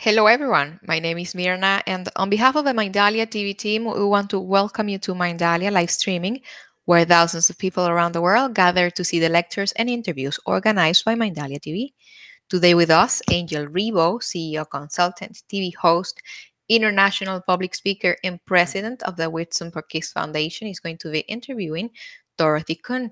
Hello, everyone. My name is Mirna, and on behalf of the Mindalia TV team, we want to welcome you to Mindalia live streaming, where thousands of people around the world gather to see the lectures and interviews organized by Mindalia TV. Today, with us, Angel Rebo, CEO, consultant, TV host, international public speaker, and president of the Whitson Perkins Foundation, is going to be interviewing Dorothy Kuhn.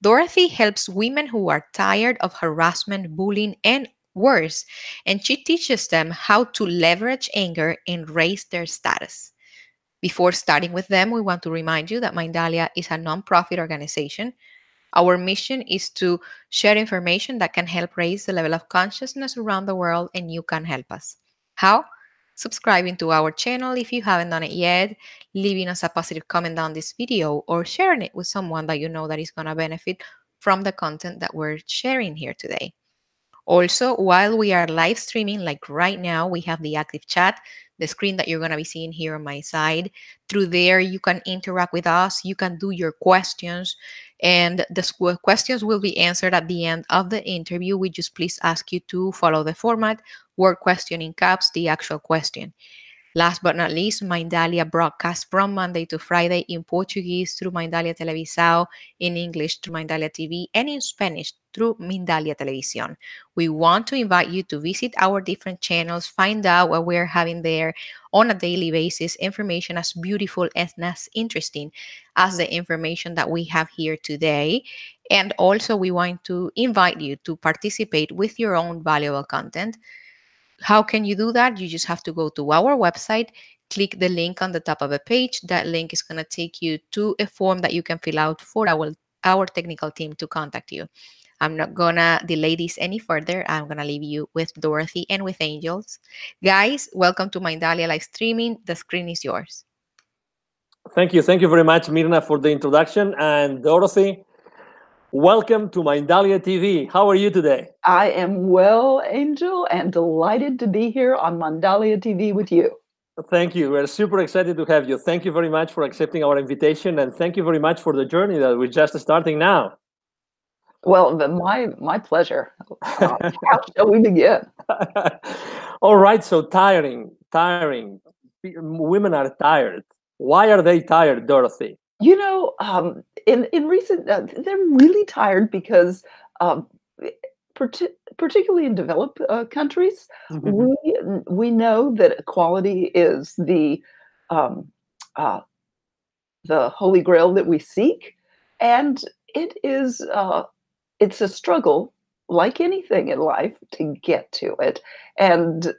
Dorothy helps women who are tired of harassment, bullying, and worse, and she teaches them how to leverage anger and raise their status. Before starting with them, we want to remind you that Mindalia is a nonprofit organization. Our mission is to share information that can help raise the level of consciousness around the world, and you can help us. How? Subscribing to our channel if you haven't done it yet, leaving us a positive comment on this video, or sharing it with someone that you know that is going to benefit from the content that we're sharing here today. Also, while we are live streaming, like right now, we have the active chat, the screen that you're going to be seeing here on my side. Through there, you can interact with us, you can do your questions, and the questions will be answered at the end of the interview. We just please ask you to follow the format, word question in caps, the actual question. Last but not least, Mindalia broadcasts from Monday to Friday in Portuguese through Mindalia Televisão, in English through Mindalia TV, and in Spanish through Mindalia Televisión. We want to invite you to visit our different channels, find out what we're having there on a daily basis, information as beautiful and as interesting as the information that we have here today. And also, we want to invite you to participate with your own valuable content. How can you do that? You just have to go to our website, click the link on the top of the page. That link is going to take you to a form that you can fill out for our technical team to contact you. I'm not going to delay this any further. I'm going to leave you with Dorothy and with Angels. Guys, welcome to Mindalia live streaming. The screen is yours. Thank you. Thank you very much, Mirna, for the introduction. And Dorothy, welcome to Mindalia TV. How are you today? I am well, Angel, and delighted to be here on Mindalia TV with you. Thank you. We're super excited to have you. Thank you very much for accepting our invitation, and thank you very much for the journey that we're just starting now. Well, my pleasure. How shall we begin? All right. So tiring. Women are tired. Why are they tired, Dorothy? You know, in recent, they're really tired because, particularly in developed countries, we know that equality is the holy grail that we seek, and it's a struggle, like anything in life, to get to it. And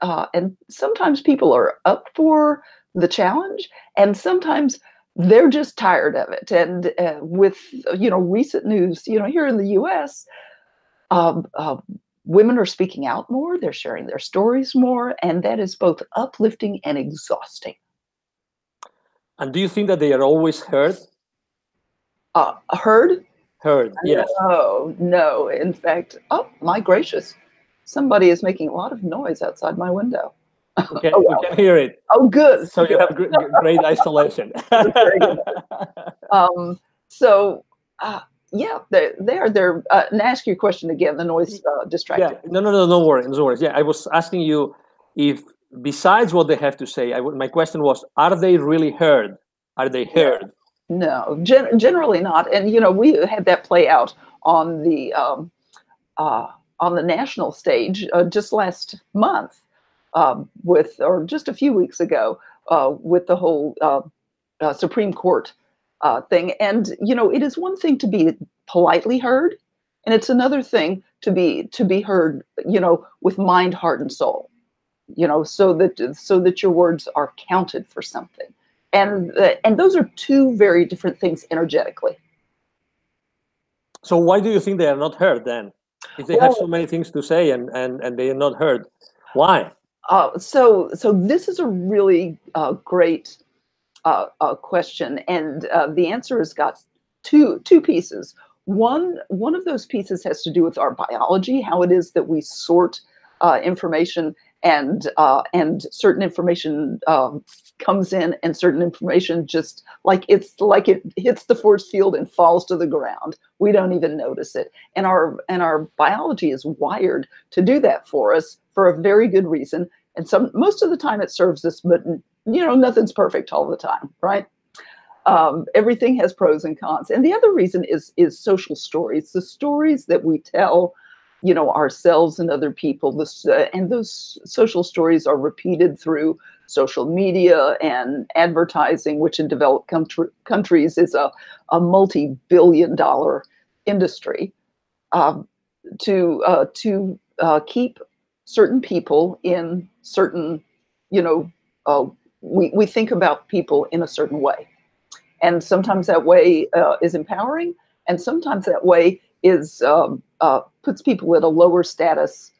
sometimes people are up for the challenge, and sometimes they're just tired of it. And with recent news, here in the U.S., women are speaking out more. They're sharing their stories more, and that is both uplifting and exhausting. And do you think that they are always heard? Heard? Heard, yes. No. In fact, oh my gracious, somebody is making a lot of noise outside my window. Okay, we can hear it. Oh, good. So you have great isolation. Yeah, they're. And ask your question again. The noise distracted. Yeah, no worries. Yeah, I was asking you if, besides what they have to say, my question was: are they really heard? Are they heard? No, generally not. And we had that play out on the national stage just last month, or just a few weeks ago, with the whole Supreme Court thing. And it is one thing to be politely heard, and it's another thing to be heard, with mind, heart, and soul, so that your words are counted for something. And those are two very different things energetically. So why do you think they are not heard then? If they have so many things to say and they are not heard, why? So this is a really great question, and the answer has got two pieces. One of those pieces has to do with our biology, how it is that we sort information, and certain information comes in, and certain information just like it hits the force field and falls to the ground. We don't even notice it, and our biology is wired to do that for us for a very good reason. And most of the time it serves us, but nothing's perfect all the time, right? Everything has pros and cons. And the other reason is social stories, the stories that we tell, ourselves and other people. And those social stories are repeated through social media and advertising, which in developed countries is a multi-billion-dollar industry, to keep certain people in certain, we think about people in a certain way. And sometimes that way is empowering, and sometimes that way is puts people at a lower status.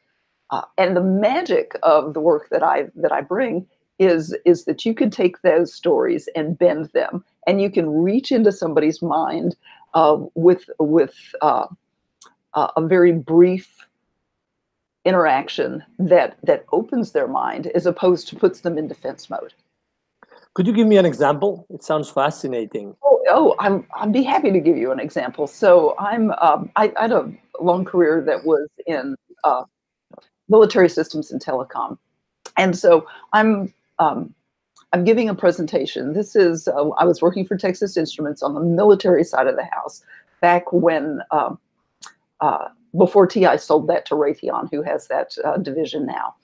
And the magic of the work that I bring is that you can take those stories and bend them, and you can reach into somebody's mind with a very brief interaction that opens their mind, as opposed to puts them in defense mode. Could you give me an example? It sounds fascinating. I'd be happy to give you an example. So I had a long career that was in military systems and telecom, and so I'm giving a presentation. This is I was working for Texas Instruments on the military side of the house back when before TI sold that to Raytheon, who has that division now.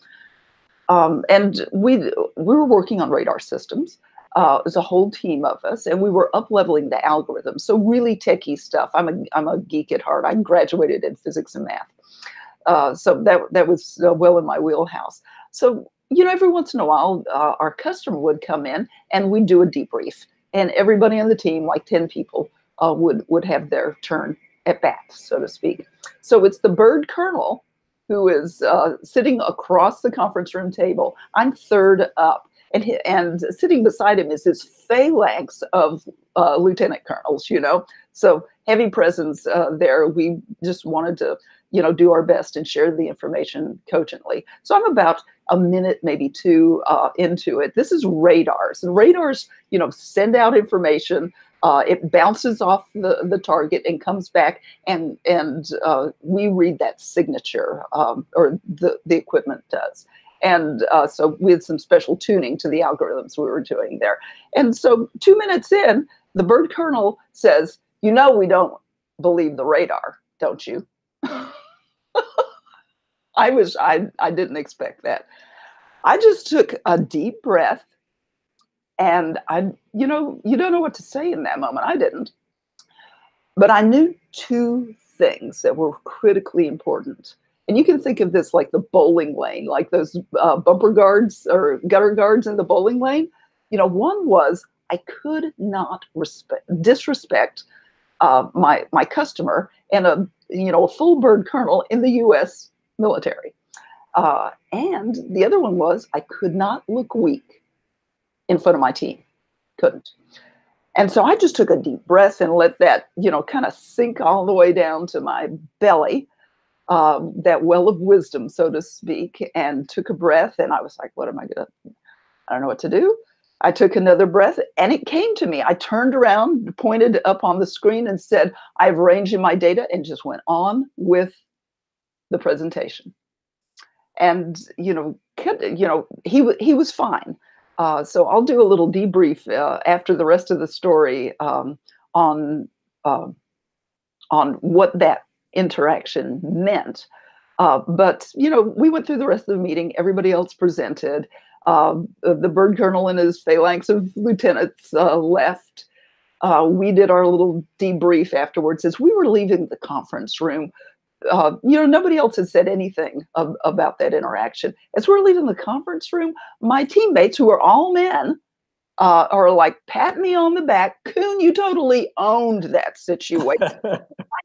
And we were working on radar systems. It was a whole team of us, and we were up-leveling the algorithms. So really techie stuff. I'm a geek at heart. I graduated in physics and math. So that was well in my wheelhouse. So, every once in a while, our customer would come in and we'd do a debrief, and everybody on the team, like 10 people, would have their turn at bat, so to speak. So it's the bird colonel who is sitting across the conference room table. I'm third up, and sitting beside him is this phalanx of lieutenant colonels, So heavy presence there. We just wanted to, do our best and share the information cogently. So I'm about a minute, maybe two into it. This is radars. And radars, send out information. It bounces off the target and comes back, and we read that signature, or the equipment does. And so we had some special tuning to the algorithms we were doing there. And so 2 minutes in, the bird colonel says, we don't believe the radar, don't you? I didn't expect that. I just took a deep breath, and you don't know what to say in that moment. I didn't. But I knew two things that were critically important. And you can think of this like the bowling lane, like those bumper guards or gutter guards in the bowling lane. One was I could not disrespect my customer and a full bird colonel in the U.S. military. And the other one was I could not look weak in front of my team. Couldn't. And so I just took a deep breath and let that, kind of sink all the way down to my belly, that well of wisdom, so to speak, and took a breath. And I was like, what am I going to, I don't know what to do. I took another breath, and it came to me. I turned around, pointed up on the screen and said, I've arranged in my data, and just went on with the presentation. And, he was fine. So I'll do a little debrief after the rest of the story on what that interaction meant. But we went through the rest of the meeting. Everybody else presented. The bird colonel and his phalanx of lieutenants left. We did our little debrief afterwards. As we were leaving the conference room, nobody else had said anything about that interaction. As we're leaving the conference room, my teammates, who are all men, are like, pat me on the back. Kuhn, you totally owned that situation.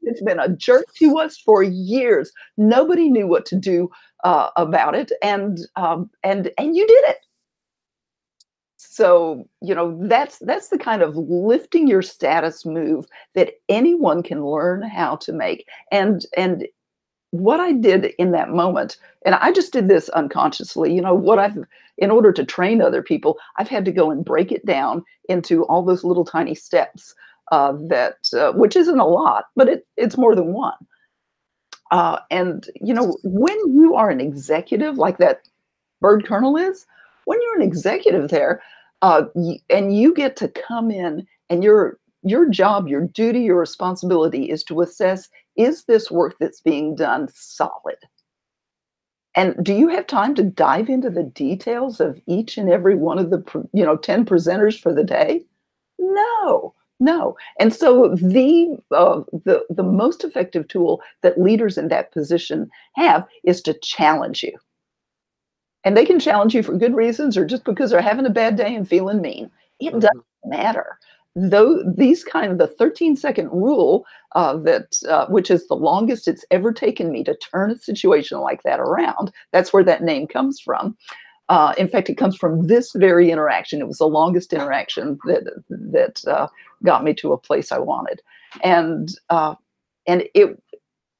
It's been a jerk to us for years. Nobody knew what to do about it, and you did it. So that's the kind of lifting your status move that anyone can learn how to make. And what I did in that moment, and I just did this unconsciously, in order to train other people, I've had to go and break it down into all those little tiny steps which isn't a lot, but it's more than one. And when you are an executive like that bird colonel is? When you're an executive there, and you get to come in, and your job, your duty, your responsibility is to assess, is this work that's being done solid? And do you have time to dive into the details of each and every one of the 10 presenters for the day? No, no. And so the most effective tool that leaders in that position have is to challenge you. And they can challenge you for good reasons or just because they're having a bad day and feeling mean. It doesn't matter. Though these kind of the 13-second rule which is the longest it's ever taken me to turn a situation like that around. That's where that name comes from. In fact, it comes from this very interaction. It was the longest interaction that got me to a place I wanted. And it,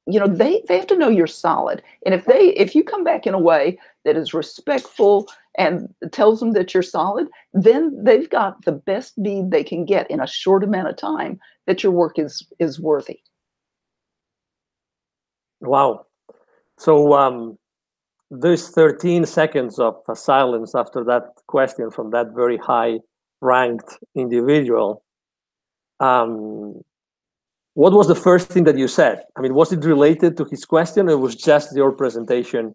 they have to know you're solid. And if you come back in a way that is respectful and tells them that you're solid, then they've got the best bead they can get in a short amount of time that your work is worthy. Wow. So there's 13 seconds of silence after that question from that very high ranked individual. What was the first thing that you said? I mean, was it related to his question, or it was just your presentation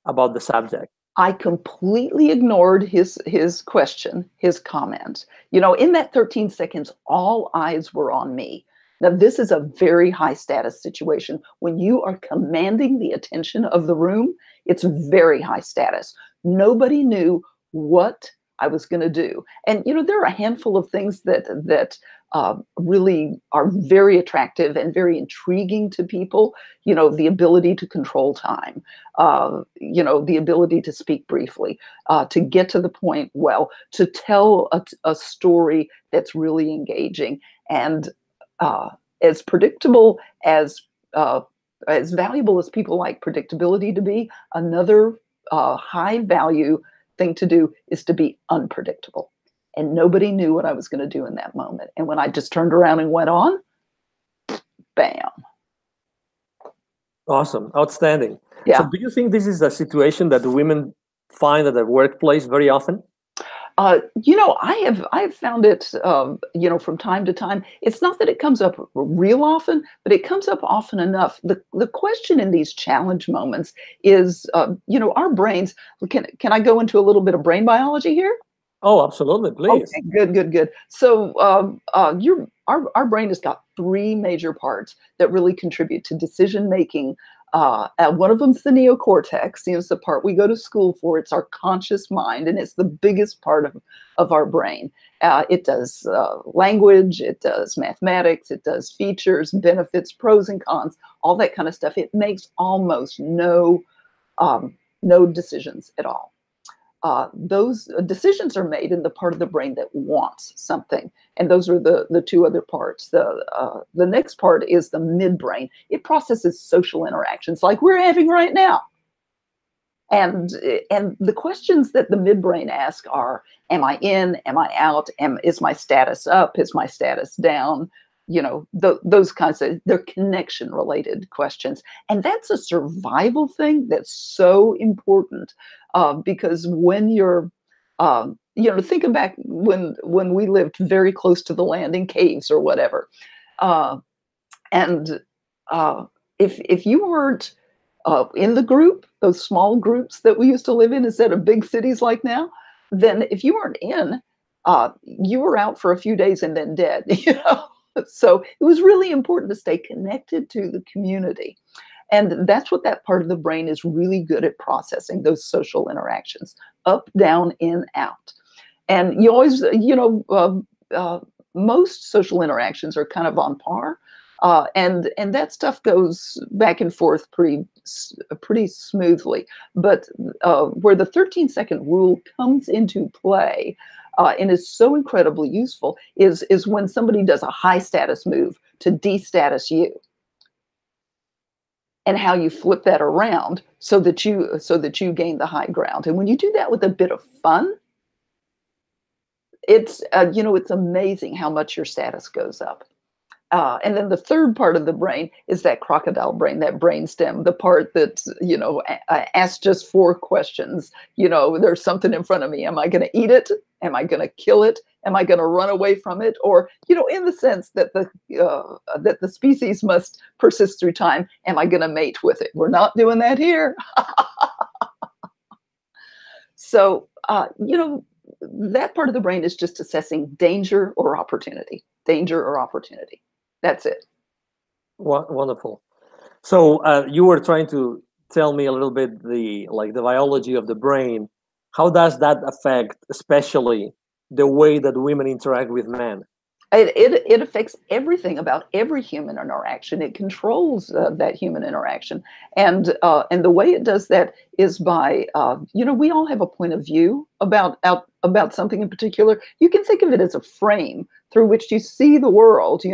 about the subject? I completely ignored his question, his comment. In that 13 seconds, all eyes were on me. Now, this is a very high status situation. When you are commanding the attention of the room, it's very high status. Nobody knew what I was going to do. And, there are a handful of things that really are very attractive and very intriguing to people. The ability to control time, the ability to speak briefly, to get to the point well, to tell a story that's really engaging and as predictable as valuable as people like predictability to be. Another high value thing to do is to be unpredictable. And nobody knew what I was going to do in that moment. And when I just turned around and went on, bam. Awesome. Outstanding. Yeah. So do you think this is a situation that women find at the workplace very often? I have found it, from time to time. It's not that it comes up real often, but it comes up often enough. The question in these challenge moments is, our brains. Can I go into a little bit of brain biology here? Oh, absolutely, please. Okay, good. So our brain has got three major parts that really contribute to decision making. One of them's the neocortex. It's the part we go to school for. It's our conscious mind, and it's the biggest part of our brain. It does language, it does mathematics, it does features, benefits, pros and cons, all that kind of stuff. It makes almost no decisions at all. Those decisions are made in the part of the brain that wants something. And those are the two other parts. The next part is the midbrain. It processes social interactions like we're having right now. And the questions that the midbrain asks are, am I in? Am I out? Is my status up? Is my status down? Those kinds of, they're connection related questions. And that's a survival thing that's so important because when you're, thinking back when we lived very close to the land in caves or whatever. If you weren't in the group, those small groups that we used to live in instead of big cities like now, then if you weren't in, you were out for a few days and then dead, So it was really important to stay connected to the community. And that's what that part of the brain is really good at processing, those social interactions, up, down, in, out. And you always, most social interactions are kind of on par. And that stuff goes back and forth pretty smoothly. But where the 13-second rule comes into play and is so incredibly useful is when somebody does a high status move to de-status you, and how you flip that around so that you gain the high ground. And when you do that with a bit of fun, it's it's amazing how much your status goes up. And then the third part of the brain is that crocodile brain, that brainstem, the part that, asks just 4 questions. There's something in front of me. Am I going to eat it? Am I going to kill it? Am I going to run away from it? Or, in the sense that the species must persist through time, am I going to mate with it? We're not doing that here. So, that part of the brain is just assessing danger or opportunity. Danger or opportunity. That's it. Wonderful. So you were trying to tell me a little bit the biology of the brain. How does that affect, especially the way that women interact with men? It affects everything about every human interaction. It controls that human interaction, and the way it does that is by we all have a point of view about something in particular. You can think of it as a frame through which you see the world.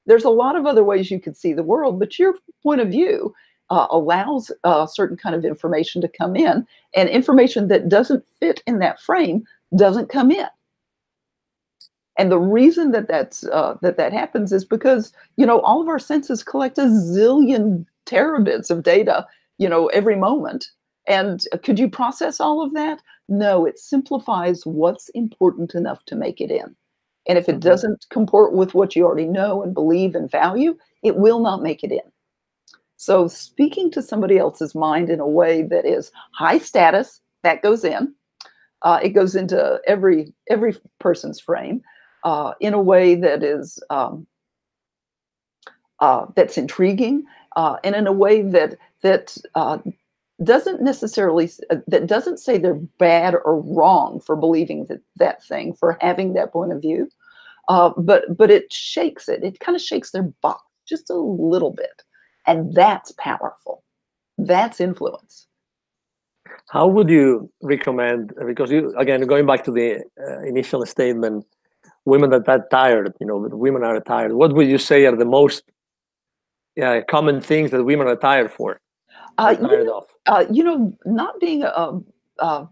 There's a lot of other ways you could see the world, but your point of view allows a certain kind of information to come in, and information that doesn't fit in that frame doesn't come in. And the reason that happens is because, all of our senses collect a zillion terabits of data, every moment. And could you process all of that? No, it simplifies what's important enough to make it in. And if it doesn't comport with what you already know and believe and value, it will not make it in. So speaking to somebody else's mind in a way that is high status, that goes in. It goes into every person's frame. In a way that is that's intriguing, and in a way that doesn't necessarily that doesn't say they're bad or wrong for believing that thing, for having that point of view, but it shakes it. It kind of shakes their box just a little bit, and that's powerful. That's influence. How would you recommend? Because again, going back to the initial statement. Women that are tired, women are tired. What would you say are the most common things that women are tired for? Tired of? Not being the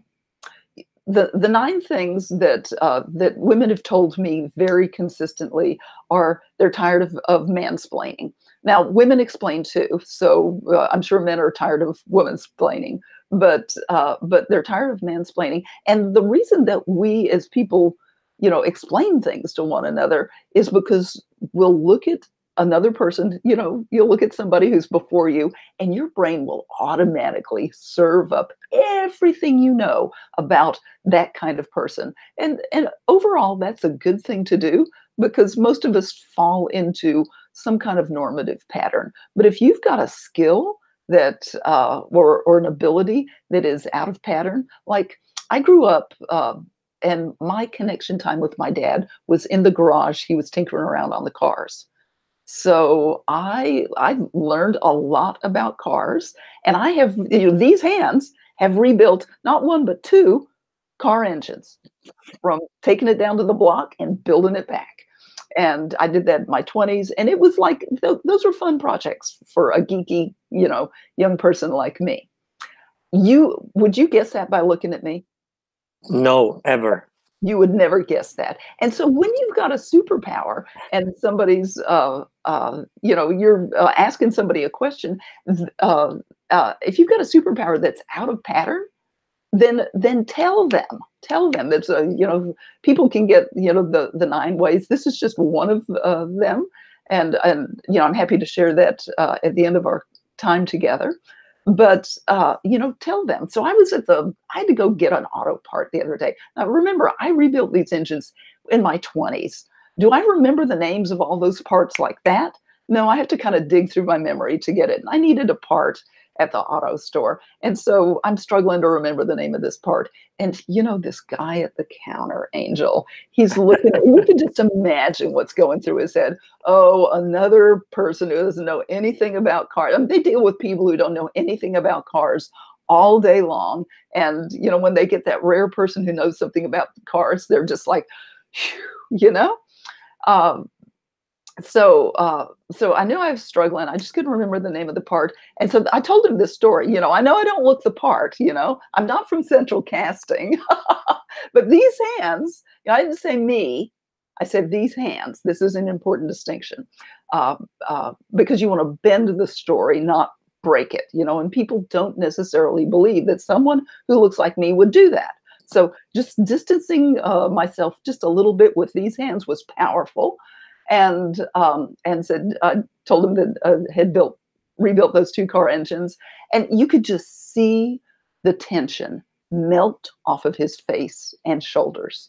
9 things that women have told me very consistently are they're tired of mansplaining. Now, women explain too, so I'm sure men are tired of womansplaining, but they're tired of mansplaining. And the reason that we as people explain things to one another is because we'll look at another person, you'll look at somebody who's before you, and your brain will automatically serve up everything you know about that kind of person. And overall, that's a good thing to do, because most of us fall into some kind of normative pattern. But if you've got a skill that or an ability that is out of pattern, like I grew up and my connection time with my dad was in the garage. He was tinkering around on the cars. So I learned a lot about cars, and I have, these hands have rebuilt not 1, but 2 car engines, from taking it down to the block and building it back. And I did that in my 20s, and it was like, those were fun projects for a geeky, young person like me. Would you guess that by looking at me? No, ever. You would never guess that. And so when you've got a superpower and somebody's, you're asking somebody a question, if you've got a superpower that's out of pattern, then tell them that, people can get, the 9 ways. This is just one of them. And I'm happy to share that at the end of our time together. But, tell them. So I had to go get an auto part the other day. Now, remember, I rebuilt these engines in my 20s. Do I remember the names of all those parts like that? No, I have to kind of dig through my memory to get it. I needed a part at the auto store. And so I'm struggling to remember the name of this part. And this guy at the counter, Angel, he's looking at, you can just imagine what's going through his head. Oh, another person who doesn't know anything about cars. I mean, they deal with people who don't know anything about cars all day long. And, when they get that rare person who knows something about cars, they're just like, So I knew I was struggling. I just couldn't remember the name of the part. And so I told him this story. I know I don't look the part, I'm not from Central Casting, but these hands, I didn't say me. I said these hands. This is an important distinction, because you want to bend the story, not break it. And people don't necessarily believe that someone who looks like me would do that. So just distancing myself just a little bit with these hands was powerful, and said, told him that had rebuilt those 2 car engines, and you could just see the tension melt off of his face and shoulders.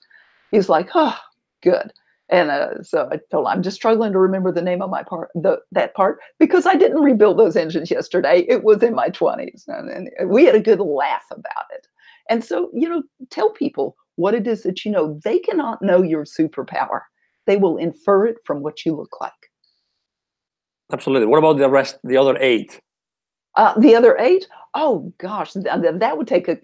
He's like, oh, good. And so I told him, I'm just struggling to remember the name of my part, that part, because I didn't rebuild those engines yesterday. It was in my 20s, and we had a good laugh about it. And so, tell people what it is that they cannot know your superpower. They will infer it from what you look like. Absolutely. What about the rest, the other 8? The other 8, oh gosh, that would take a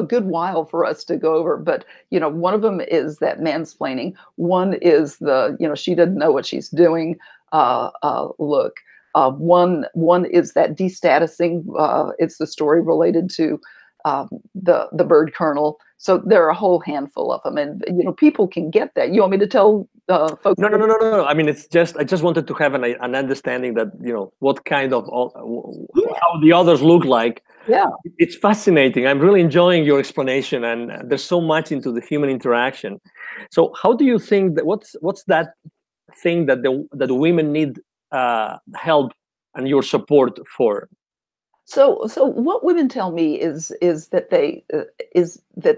good while for us to go over. But one of them is that mansplaining. One is the she doesn't know what she's doing look. One is that destatusing. It's the story related to the bird kernel. So there are a whole handful of them, and people can get that. You want me to tell folks? No. I mean, I just wanted to have an understanding that what kind of how the others look like. Yeah, it's fascinating. I'm really enjoying your explanation, and there's so much into the human interaction. So, how do you think that what's that thing that the women need help and your support for? So what women tell me is that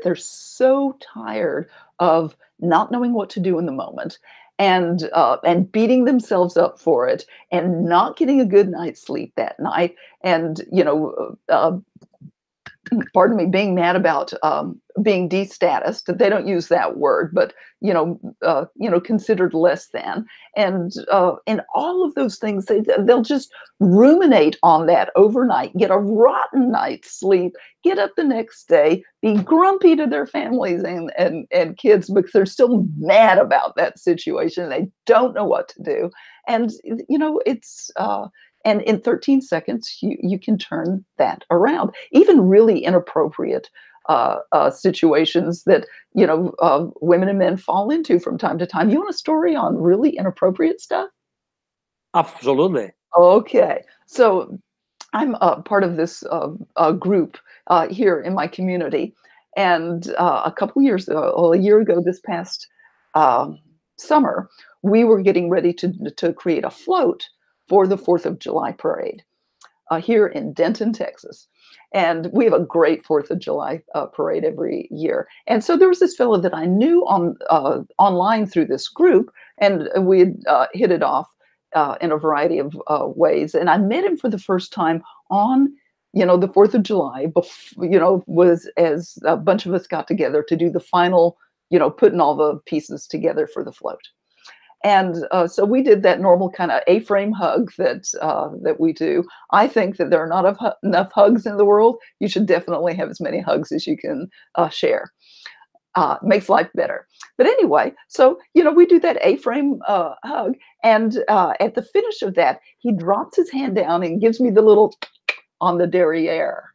they're so tired of not knowing what to do in the moment, and beating themselves up for it, and not getting a good night's sleep that night, and pardon me, being mad about being destatused. They don't use that word, but considered less than, and all of those things. They'll just ruminate on that overnight, get a rotten night's sleep, get up the next day, be grumpy to their families and kids because they're still mad about that situation. They don't know what to do, and it's. And in 13 seconds, you can turn that around. Even really inappropriate situations that women and men fall into from time to time. You want a story on really inappropriate stuff? Absolutely. Okay, so I'm part of this group here in my community, and a year ago, this past summer, we were getting ready to create a float for the 4th of July parade here in Denton, Texas. And we have a great 4th of July parade every year. And so there was this fellow that I knew online through this group, and we had hit it off in a variety of ways. And I met him for the first time on, the 4th of July, was as a bunch of us got together to do the final, putting all the pieces together for the float. And so we did that normal kind of A-frame hug that we do. I think that there are not enough hugs in the world. You should definitely have as many hugs as you can share. Makes life better. But anyway, so, we do that A-frame hug. And at the finish of that, he drops his hand down and gives me the little on the derriere.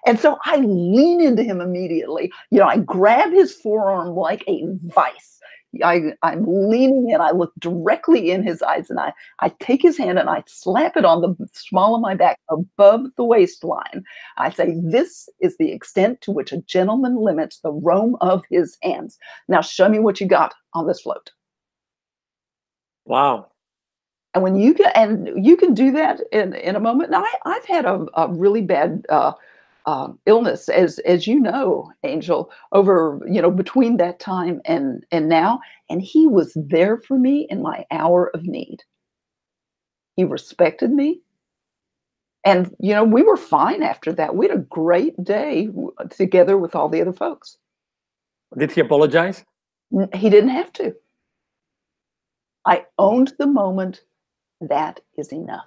And so I lean into him immediately. I grab his forearm like a vice. I'm leaning in, I look directly in his eyes, and I take his hand and I slap it on the small of my back above the waistline. I say, this is the extent to which a gentleman limits the roam of his hands. Now show me what you got on this float. Wow. And when you can do that in a moment. Now I've had a really bad illness, as you know, Angel, over between that time and now, and he was there for me in my hour of need. He respected me, and we were fine after that. We had a great day together with all the other folks. Did he apologize? He didn't have to. I owned the moment. That is enough.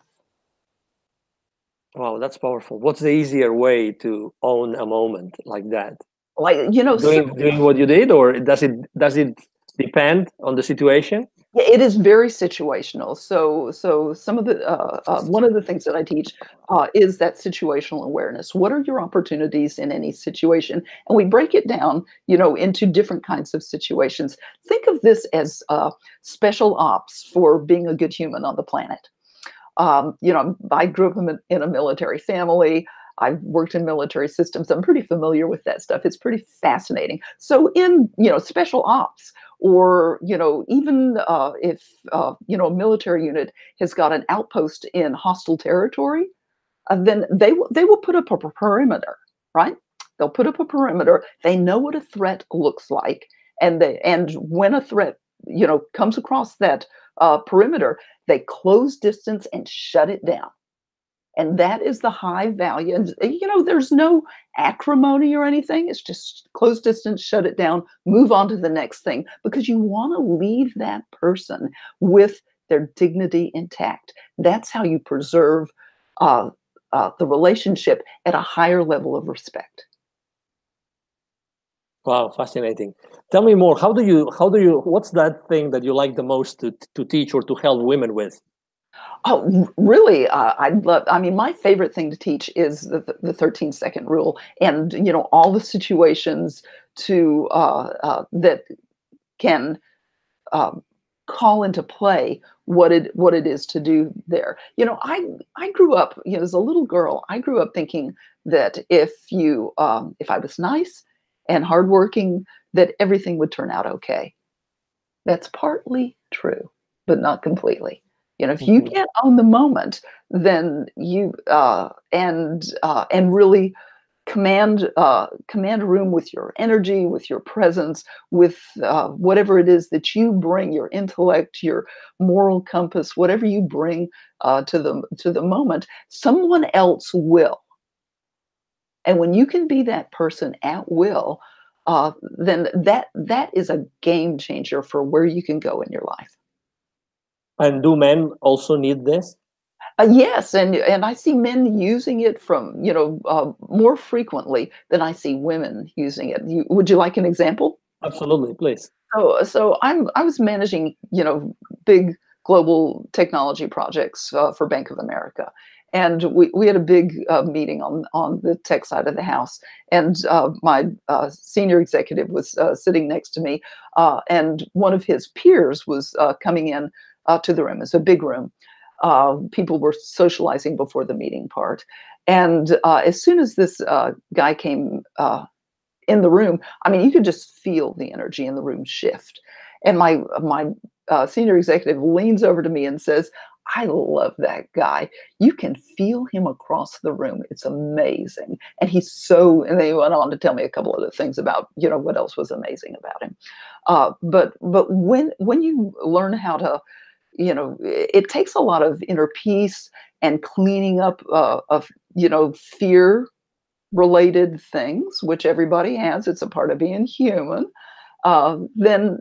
Wow, that's powerful. What's the easier way to own a moment like that? Like doing what you did, or does it depend on the situation? Yeah, it is very situational. So some of the one of the things that I teach is that situational awareness. What are your opportunities in any situation? And we break it down, into different kinds of situations. Think of this as special ops for being a good human on the planet. I grew up in a military family. I've worked in military systems. I'm pretty familiar with that stuff. It's pretty fascinating. So in, special ops, or, even if, a military unit has got an outpost in hostile territory, then they will put up a perimeter, right? They'll put up a perimeter. They know what a threat looks like. And when a threat, comes across that perimeter, they close distance and shut it down. And that is the high value. And, there's no acrimony or anything. It's just close distance, shut it down, move on to the next thing, because you want to leave that person with their dignity intact. That's how you preserve uh, the relationship at a higher level of respect. Wow, fascinating. Tell me more. What's that thing that you like the most to teach or to help women with? Oh, really? My favorite thing to teach is the 13-second rule, and, all the situations that can call into play what it is to do there. I grew up, as a little girl, I grew up thinking that if I was nice and hardworking, that everything would turn out okay. That's partly true, but not completely. If you Mhm. can't own the moment, then you and really command a room with your energy, with your presence, with whatever it is that you bring, your intellect, your moral compass, whatever you bring to the moment, someone else will. And when you can be that person at will, then that is a game changer for where you can go in your life. And do men also need this? Yes, and I see men using it more frequently than I see women using it. Would you like an example? Absolutely, please. So I was managing, big global technology projects for Bank of America, and we had a big meeting on the tech side of the house, and my senior executive was sitting next to me, and one of his peers was coming in to the room. It's a big room. People were socializing before the meeting part, and as soon as this guy came in the room, I mean, you could just feel the energy in the room shift. And my senior executive leans over to me and says, "I love that guy. You can feel him across the room. It's amazing." And and they went on to tell me a couple other things about, what else was amazing about him. But when you learn how to, it takes a lot of inner peace and cleaning up of, fear related things, which everybody has. It's a part of being human. Then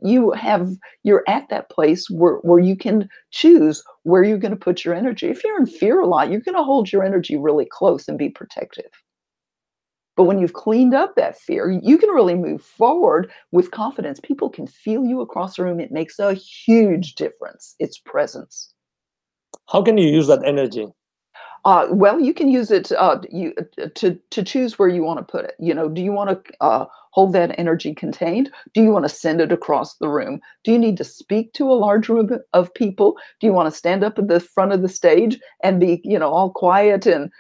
you're at that place where you can choose where you're going to put your energy. If you're in fear a lot, you're going to hold your energy really close and be protective. But when you've cleaned up that fear, you can really move forward with confidence. People can feel you across the room. It makes a huge difference. It's presence. How can you use that energy? Well, you can use it to choose where you want to put it. Do you want to hold that energy contained? Do you want to send it across the room? Do you need to speak to a large room of people? Do you want to stand up at the front of the stage and be, all quiet and,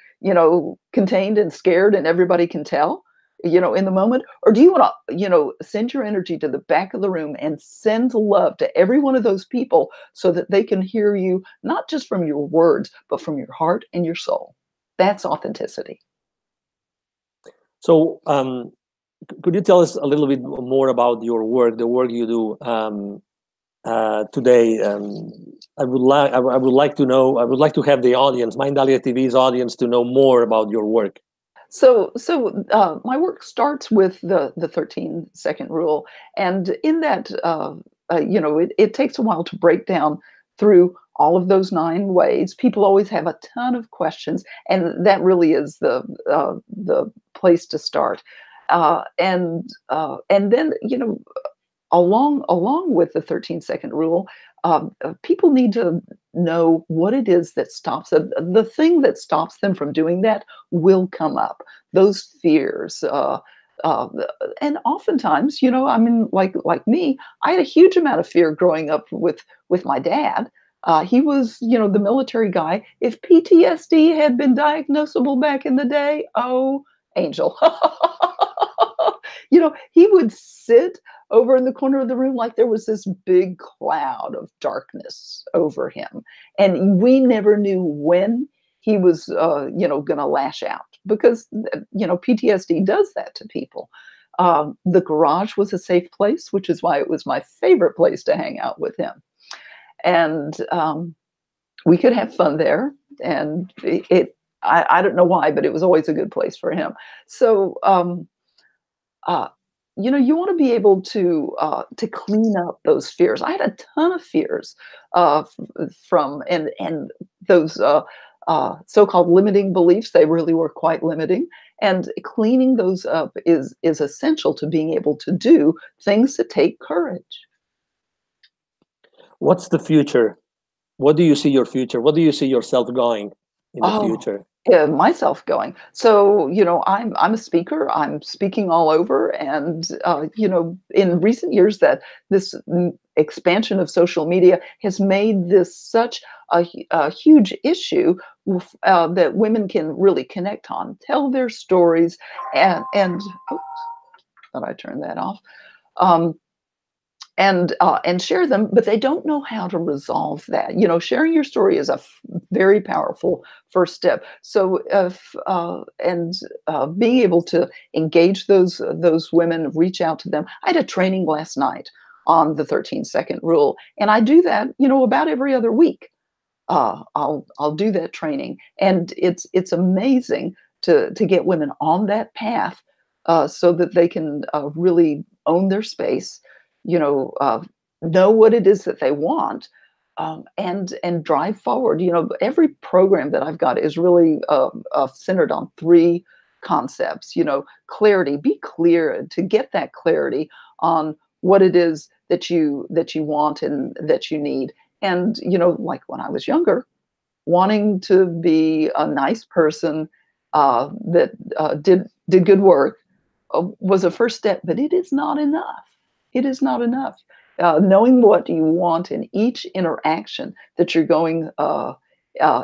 contained and scared and everybody can tell? In the moment? Or do you want to, send your energy to the back of the room and send love to every one of those people so that they can hear you, not just from your words, but from your heart and your soul? That's authenticity. So, could you tell us a little bit more about your work, the work you do today? I would like to know. I would like to have the audience, Mindalia TV's audience, to know more about your work. So my work starts with the 13-second rule, and in that, it takes a while to break down through all of those 9 ways. People always have a ton of questions, and that really is the place to start. And then, along with the 13-second rule, people need to know what it is that stops them. The thing that stops them from doing that will come up. Those fears. Uh, and oftentimes, I mean, like me, I had a huge amount of fear growing up with my dad. He was, the military guy. If PTSD had been diagnosable back in the day, oh, angel. He would sit over in the corner of the room like there was this big cloud of darkness over him. And we never knew when he was, going to lash out because, PTSD does that to people. The garage was a safe place, which is why it was my favorite place to hang out with him. And we could have fun there. And I don't know why, but it was always a good place for him. So, you want to be able to clean up those fears. I had a ton of fears from and those so-called limiting beliefs. They really were quite limiting, and cleaning those up is essential to being able to do things that take courage. What's the future? What do you see your future? What do you see yourself going in the future? Yeah, myself going. So, I'm a speaker. I'm speaking all over, and in recent years, that this expansion of social media has made this such a huge issue that women can really connect on, tell their stories, and oops, thought I turned that off. And share them, but they don't know how to resolve that. Sharing your story is a very powerful first step. So, being able to engage those women, reach out to them. I had a training last night on the 13-second rule, and I do that, about every other week. I'll do that training, and it's amazing to get women on that path, so that they can really own their space. Know what it is that they want, and drive forward. Every program that I've got is really centered on 3 concepts. Clarity. Be clear, to get that clarity on what it is that you want and that you need. And like when I was younger, wanting to be a nice person that did good work was a first step, but it is not enough. It is not enough. Knowing what you want in each interaction that you're going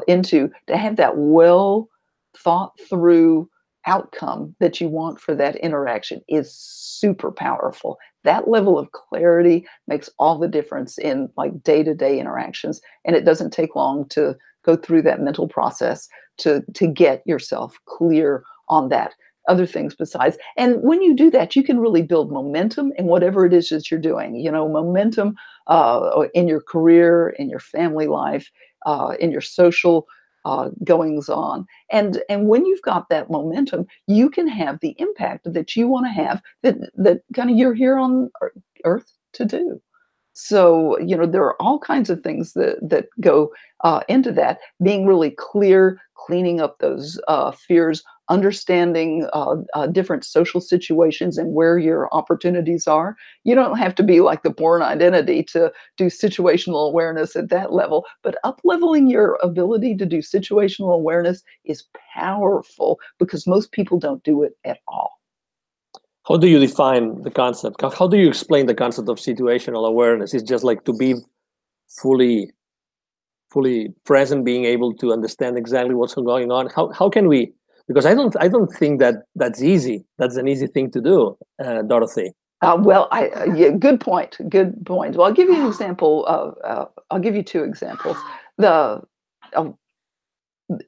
into, to have that well thought through outcome that you want for that interaction is super powerful. That level of clarity makes all the difference in like day-to-day interactions. And it doesn't take long to go through that mental process to get yourself clear on that. Other things besides. And when you do that, you can really build momentum in whatever it is that you're doing. Momentum in your career, in your family life, in your social goings on. And when you've got that momentum, you can have the impact that you want to have, that kind of you're here on Earth to do. So, there are all kinds of things that go into that. Being really clear, cleaning up those fears, understanding different social situations and where your opportunities are. You don't have to be like the Born Identity to do situational awareness at that level, but up-leveling your ability to do situational awareness is powerful because most people don't do it at all. How do you define the concept? How do you explain the concept of situational awareness? It's just like to be fully present, being able to understand exactly what's going on. How can we? Because I don't think that's easy. That's an easy thing to do, Dorothy. Well, yeah, good point. Good point. Well, I'll give you an example. I'll give you 2 examples.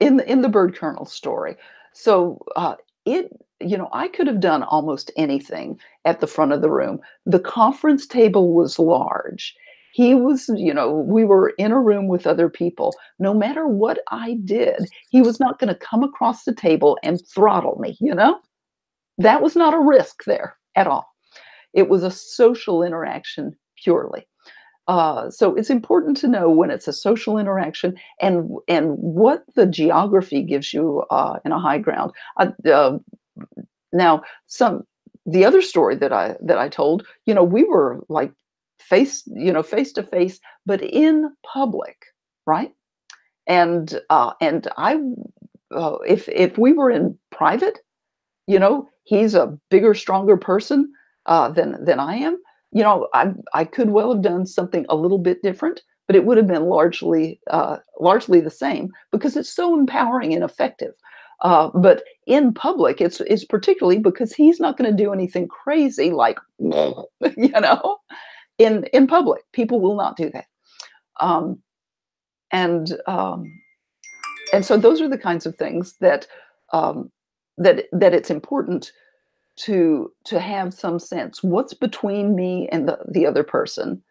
In the bird kernel story. So I could have done almost anything at the front of the room. The conference table was large. He was, we were in a room with other people. No matter what I did, he was not going to come across the table and throttle me, That was not a risk there at all. It was a social interaction purely. So it's important to know when it's a social interaction and what the geography gives you in a high ground. Now, the other story that I told, we were like face to face, but in public, right? And I, if we were in private, he's a bigger, stronger person than I am. I could well have done something a little bit different, but it would have been largely the same because it's so empowering and effective. But in public, it's particularly because he's not going to do anything crazy like, in public, people will not do that. Um, and and so those are the kinds of things that that it's important to have some sense what's between me and the other person.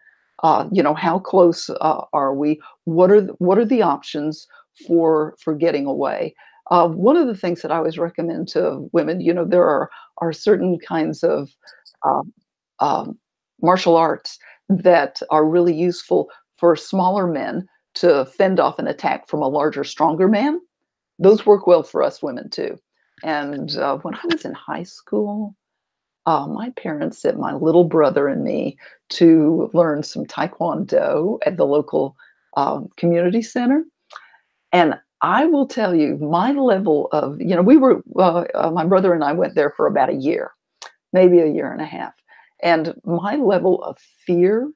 How close are we? What are the options for getting away? One of the things that I always recommend to women, there are certain kinds of um, um, martial arts that are really useful for smaller men to fend off an attack from a larger, stronger man. Those work well for us women too. And when I was in high school, my parents sent my little brother and me to learn some Taekwondo at the local community center. And I will tell you, my level of, my brother and I went there for about a year, maybe a year and a half. And my level of fear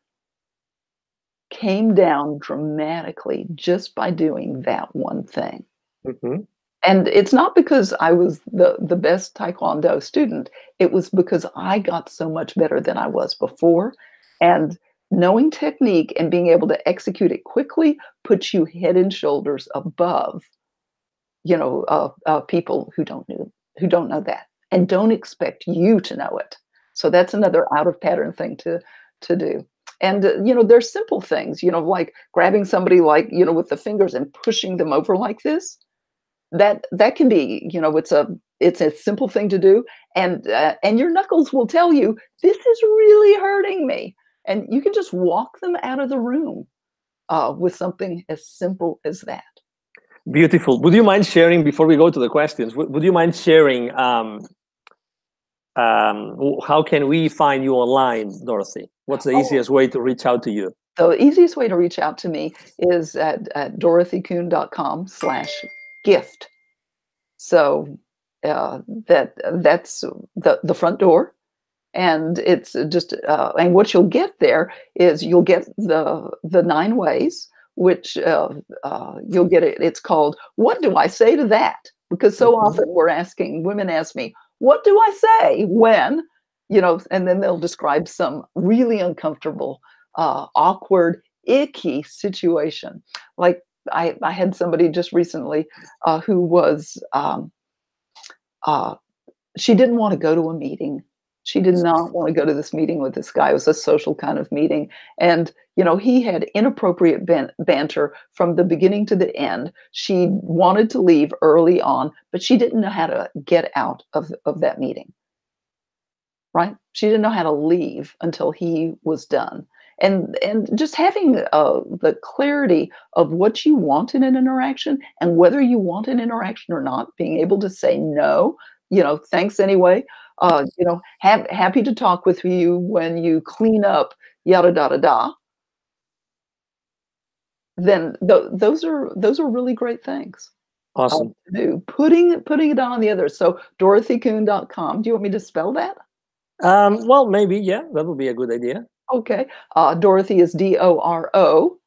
came down dramatically just by doing that one thing. Mm-hmm. And it's not because I was the best Taekwondo student. It was because I got so much better than I was before. And knowing technique and being able to execute it quickly puts you head and shoulders above, people who don't know that and don't expect you to know it. So that's another out of pattern thing to do. And there's simple things, like grabbing somebody with the fingers and pushing them over like this. That can be, it's a simple thing to do, and your knuckles will tell you this is really hurting me, and you can just walk them out of the room with something as simple as that. Beautiful. Would you mind sharing, before we go to the questions, would you mind sharing how can we find you online, Dorothy? What's the easiest way to reach out to you? The easiest way to reach out to me is at dorothykuhn.com/gift. So that's the front door, and it's just and what you'll get there is you'll get the 9 ways, which you'll get it. It's called "What do I say to that?" Because so often women ask me, "What do I say when?" And then they'll describe some really uncomfortable, awkward, icky situation. Like I had somebody just recently who was she didn't want to go to a meeting. She did not want to go to this meeting with this guy. It was a social kind of meeting. And, he had inappropriate banter from the beginning to the end. She wanted to leave early on, but she didn't know how to get out of that meeting. Right? She didn't know how to leave until he was done. And just having the clarity of what you want in an interaction and whether you want an interaction or not, being able to say no, thanks anyway, happy to talk with you when you clean up, yada, da, da, da. Then those are really great things. Awesome. To do. Putting it on the other. So dorothykuhn.com. Do you want me to spell that? Well, maybe, yeah, that would be a good idea. Okay. Dorothy is DOROTHY,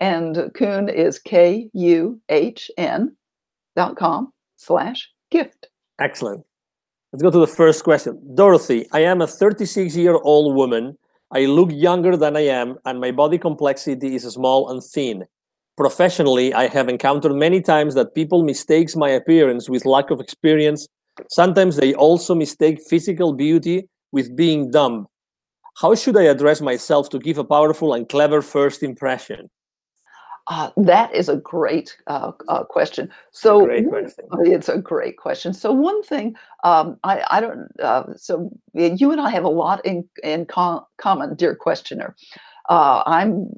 and Kuhn is KUHN.com/gift. Excellent. Let's go to the first question. Dorothy, I am a 36-year-old woman. I look younger than I am, and my body complexity is small and thin. Professionally, I have encountered many times that people mistake my appearance with lack of experience. Sometimes they also mistake physical beauty with being dumb. How should I address myself to give a powerful and clever first impression? That is a great question. So it's a great question. So one thing I don't. So you and I have a lot in common, dear questioner. I'm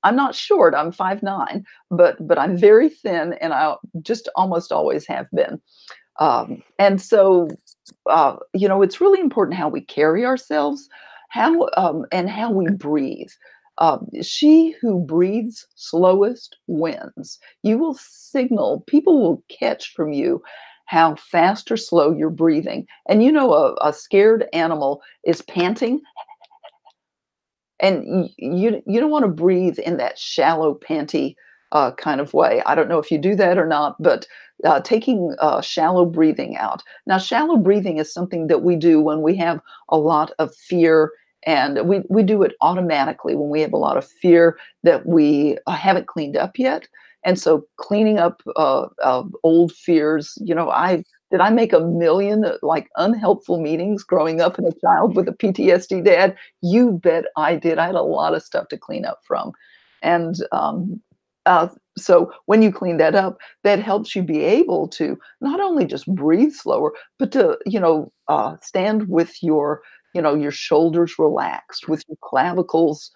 not short. I'm 5'9", but I'm very thin, and I just almost always have been. And so it's really important how we carry ourselves. how we breathe. She who breathes slowest wins. You will signal, people will catch from you how fast or slow you're breathing. And a scared animal is panting, and you don't want to breathe in that shallow, panty kind of way. I don't know if you do that or not, but taking shallow breathing out. Now, shallow breathing is something that we do when we have a lot of fear, and we do it automatically when we have a lot of fear that we haven't cleaned up yet. And so cleaning up old fears, did I make a million like unhelpful meetings growing up as a child with a PTSD dad? You bet I did. I had a lot of stuff to clean up from. And so when you clean that up, that helps you be able to not only just breathe slower, but to, stand with your shoulders relaxed, with your clavicles,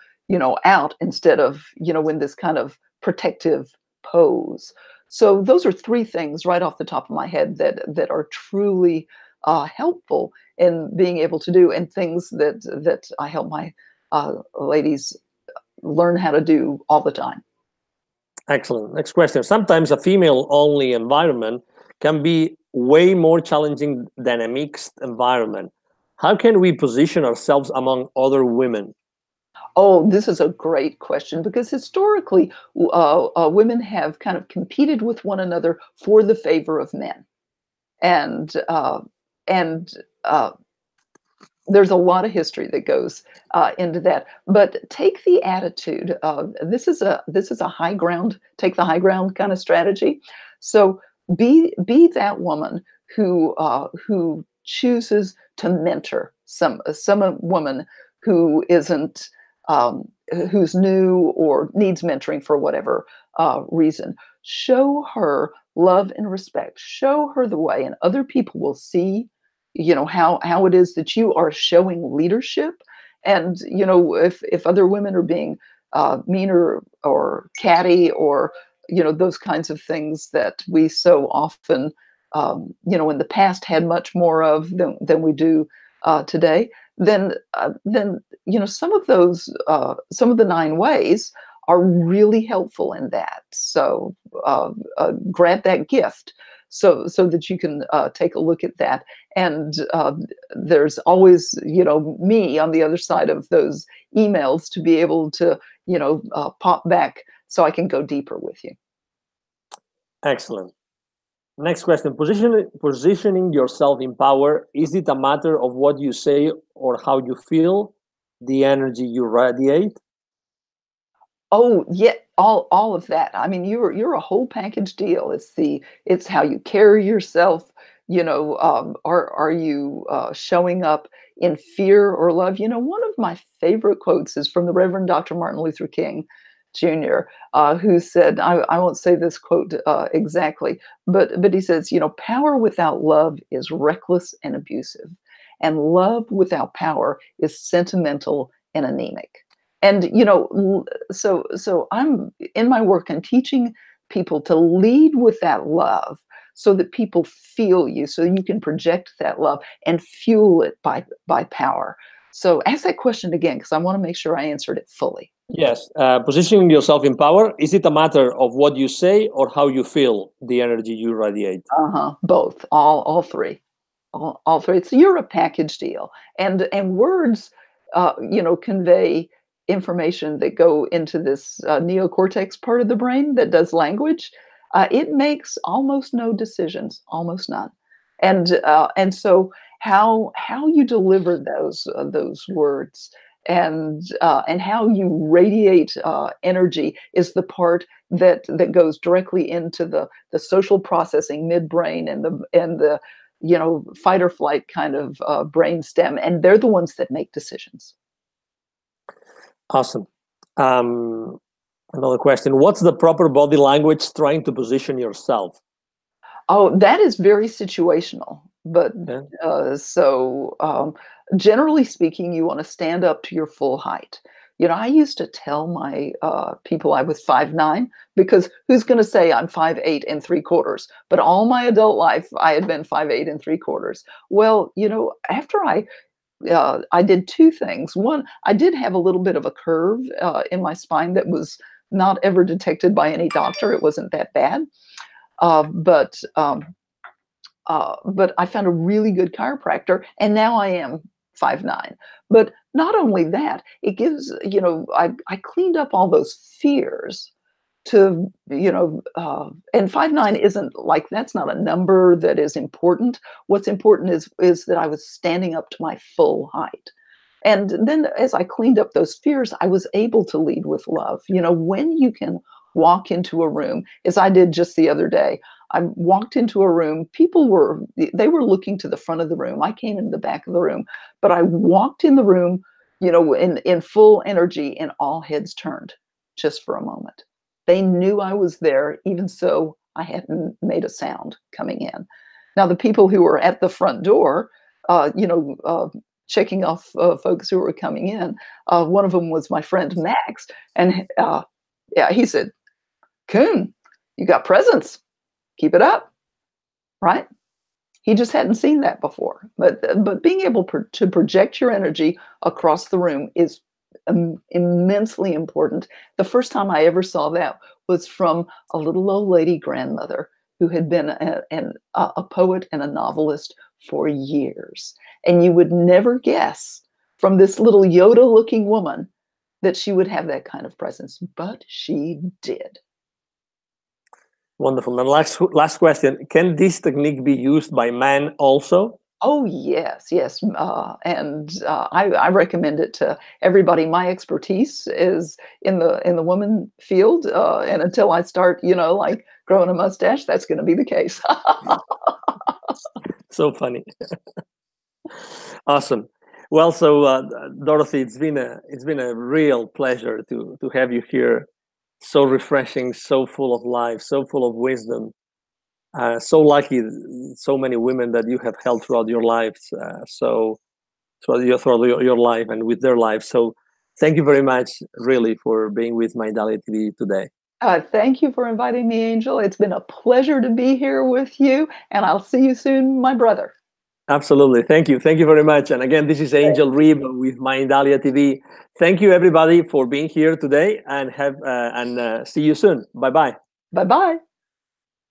out, instead of, in this kind of protective pose. So those are three things right off the top of my head that are truly helpful in being able to do, and things that I help my ladies learn how to do all the time. Excellent. Next question. Sometimes a female-only environment can be way more challenging than a mixed environment. How can we position ourselves among other women? Oh, this is a great question, because historically, women have kind of competed with one another for the favor of men, and and there's a lot of history that goes into that. But take the attitude of this is a high ground, take the high ground kind of strategy. So be that woman who chooses to mentor some woman who isn't who's new or needs mentoring for whatever reason. Show her love and respect. Show her the way, and other people will see how it is that you are showing leadership. And if other women are being mean or catty, or those kinds of things that we so often in the past had much more of than we do today, then some of the 9 ways are really helpful in that. So grab that gift so that you can take a look at that. And there's always me on the other side of those emails to be able to pop back so I can go deeper with you. Excellent. Next question. Positioning yourself in power, is it a matter of what you say or how you feel, the energy you radiate? Oh, yeah, all of that. I mean, you're a whole package deal. It's how you carry yourself. Are you showing up in fear or love? One of my favorite quotes is from the Reverend Dr. Martin Luther King Jr., who said, I won't say this quote exactly, but he says, power without love is reckless and abusive, and love without power is sentimental and anemic. And so I'm in my work and teaching people to lead with that love, so that people feel you, so you can project that love and fuel it by power. So ask that question again, because I want to make sure I answered it fully. Yes. Positioning yourself in power, is it a matter of what you say or how you feel, the energy you radiate? Both, all three, all three. So you're a package deal, and words, convey information that go into this neocortex part of the brain that does language. It makes almost no decisions, almost none, and so how you deliver those words, and how you radiate energy is the part that goes directly into the social processing midbrain and the fight or flight kind of brain stem, and they're the ones that make decisions. Awesome. Another question. What's the proper body language trying to position yourself? Oh, that is very situational. But generally speaking, you want to stand up to your full height. I used to tell my people I was 5'9", because who's going to say I'm 5'8" and 3/4? But all my adult life, I had been 5'8" and 3/4. Well, after I I did two things. One, I did have a little bit of a curve in my spine that was not ever detected by any doctor. It wasn't that bad, but I found a really good chiropractor, and now I am 5'9". But not only that, it gives, I cleaned up all those fears to, and 5'9" isn't like, that's not a number that is important. What's important is that I was standing up to my full height. And then as I cleaned up those fears, I was able to lead with love. When you can walk into a room, as I did just the other day, I walked into a room, they were looking to the front of the room. I came in the back of the room, but I walked in the room, in full energy, and all heads turned just for a moment. They knew I was there, even so I hadn't made a sound coming in. Now, the people who were at the front door, checking off folks who were coming in, one of them was my friend Max, and he said, "Kuhn, you got presence. Keep it up," right? He just hadn't seen that before. But being able to project your energy across the room is immensely important. The first time I ever saw that was from a little old lady grandmother who had been a poet and a novelist for years. And you would never guess from this little Yoda-looking woman that she would have that kind of presence, but she did. Wonderful. And last question: can this technique be used by men also? Oh yes, yes, and I recommend it to everybody. My expertise is in the woman field, and until I start, like growing a mustache, that's going to be the case. So funny. Awesome. Well, so Dorothy, it's been a real pleasure to have you here. So refreshing, so full of life, so full of wisdom. So lucky, so many women that you have helped throughout your lives, throughout your life and with their lives. So thank you very much, really, for being with Mindalia TV today. Thank you for inviting me, Angel. It's been a pleasure to be here with you, and I'll see you soon, my brother. Absolutely. Thank you. Thank you very much. And again, this is Angel Reeb with Mindalia TV. Thank you, everybody, for being here today, and see you soon. Bye-bye. Bye-bye.